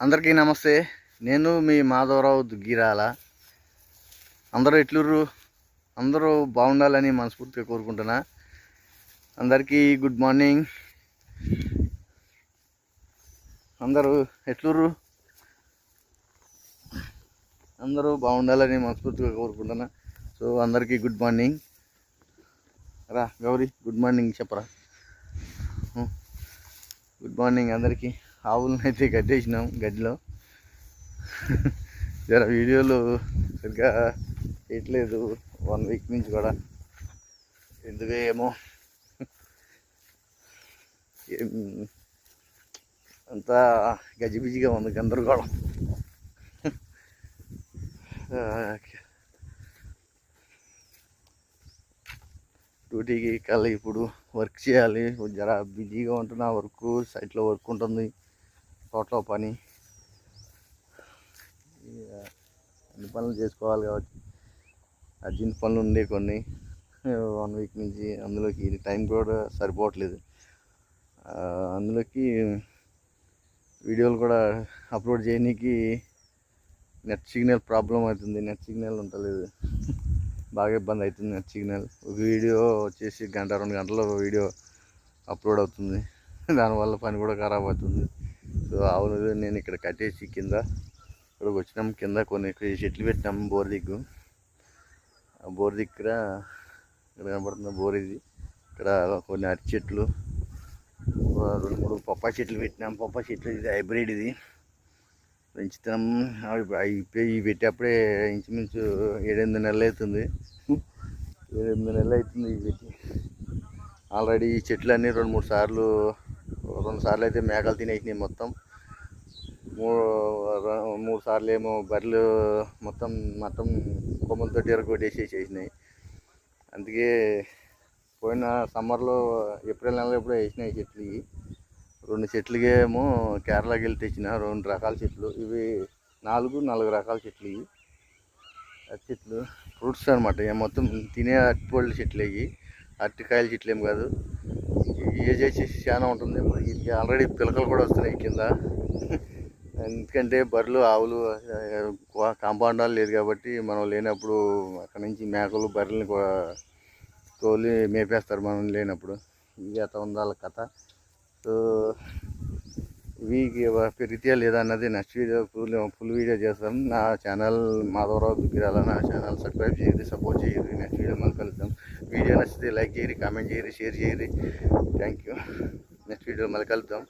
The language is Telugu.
అందరికీ నమస్తే. నేను మీ మాధవరావు దుగ్గిరాల. అందరూ ఎట్లుర్రు? అందరూ బాగుండాలని మనస్ఫూర్తిగా కోరుకుంటున్నా. అందరికీ గుడ్ మార్నింగ్. అందరూ ఎట్లుర్రు? అందరూ బాగుండాలని మనస్ఫూర్తిగా కోరుకుంటున్నా. సో అందరికీ గుడ్ మార్నింగ్. రా గౌరీ, గుడ్ మార్నింగ్ చెప్పరా. గుడ్ మార్నింగ్ అందరికీ. ఆవులను అయితే కట్టేసినాం గడ్డిలో. జర వీడియోలు సరిగ్గా చేయట్లేదు 1 వీక్ నుంచి కూడా. ఎందుకు ఏమో అంతా గజిబిజిగా ఉంది, గందరగోళం. డ్యూటీకి కల్లా ఇప్పుడు వర్క్ చేయాలి. జర బిజీగా ఉంటున్నా. వర్క్ సైట్లో వర్క్ ఉంటుంది, తోటలో పని, అన్ని పనులు చేసుకోవాలి కాబట్టి అర్జెంట్ పనులు ఉండే కొన్ని 1 వీక్ నుంచి. అందులోకి టైం కూడా సరిపోవట్లేదు. అందులోకి వీడియోలు కూడా అప్లోడ్ చేయడానికి నెట్ సిగ్నల్ ప్రాబ్లం అవుతుంది. నెట్ సిగ్నల్ ఉండలేదు, బాగా ఇబ్బంది అవుతుంది నెట్ సిగ్నల్. ఒక వీడియో వచ్చేసి 1-2 గంటల్లో వీడియో అప్లోడ్ అవుతుంది. దానివల్ల పని కూడా ఖరాబ్ అవుతుంది. సో అవును, నేను ఇక్కడ కట్టేసి ఇక్కడికి వచ్చినాం. కింద కొన్ని చెట్లు పెట్టినాం బోర్ దిగ్గు. ఆ బోర్ దగ్గర ఇక్కడ కనబడుతుంది బోర్. ఇది ఇక్కడ కొన్ని అరటి చెట్లు, 2-3 పప్పాయి చెట్లు పెట్టినాం. పప్పాయి చెట్లు ఇది హైబ్రిడ్, ఇది పెంచుతాం. అవి పెట్టేప్పుడే ఇంచుమించు 7-8 నెలలు అవుతుంది. 7-8 నెలలు అవుతుంది ఇవి పెట్టి. ఆల్రెడీ ఈ చెట్లు అన్నీ 2-3 సార్లు అయితే మేకలు తినేసినాయి మొత్తం. 3 సార్లు ఏమో బర్రెలు మొత్తం కొమ్మలతో ఎరగొట్టేసేసినాయి. అందుకే పోయిన సమ్మర్లో ఏప్రిల్ నెలలో ఎప్పుడో వేసినాయి చెట్లు. 2 చెట్లుగా ఏమో కేరళకి వెళ్ళి తెచ్చిన 2 రకాల చెట్లు. ఇవి 4 రకాల చెట్లు. ఇవి అరటి చెట్లు, ఫ్రూట్స్ అనమాట. మొత్తం తినే అరటిపళ్ళు చెట్లు. ఇవి అరటికాయల చెట్లు ఏం కాదు. ఏజ్ వచ్చేసి చాలా ఉంటుంది. వీటికి ఆల్రెడీ పిలకలు కూడా వస్తున్నాయి కింద. ఎందుకంటే బర్రెలు, ఆవులు కాంపౌండ్ వాళ్ళు లేదు కాబట్టి, మనం లేనప్పుడు అక్కడ నుంచి మేకలు బర్రెల్ని తోలి మేపేస్తారు మనం లేనప్పుడు. ఇది అట్లా ఉంది వాళ్ళ కథ. సో ఇవి పెరిగితే లేదా అన్నది నెక్స్ట్ వీడియో ఫుల్ వీడియో చేస్తాం. నా ఛానల్ మాధవరావు దుగ్గిరాల. నా ఛానల్ సబ్స్క్రైబ్ చేయరు, సపోర్ట్ చేయరు. నెక్స్ట్ వీడియో మళ్ళీ కలుద్దాం. వీడియో నచ్చితే లైక్ చేయరు, కామెంట్ చేయరు, షేర్ చేయరు. Thank you. నెక్స్ట్ వీడియో మళ్ళీ కలుద్దాం.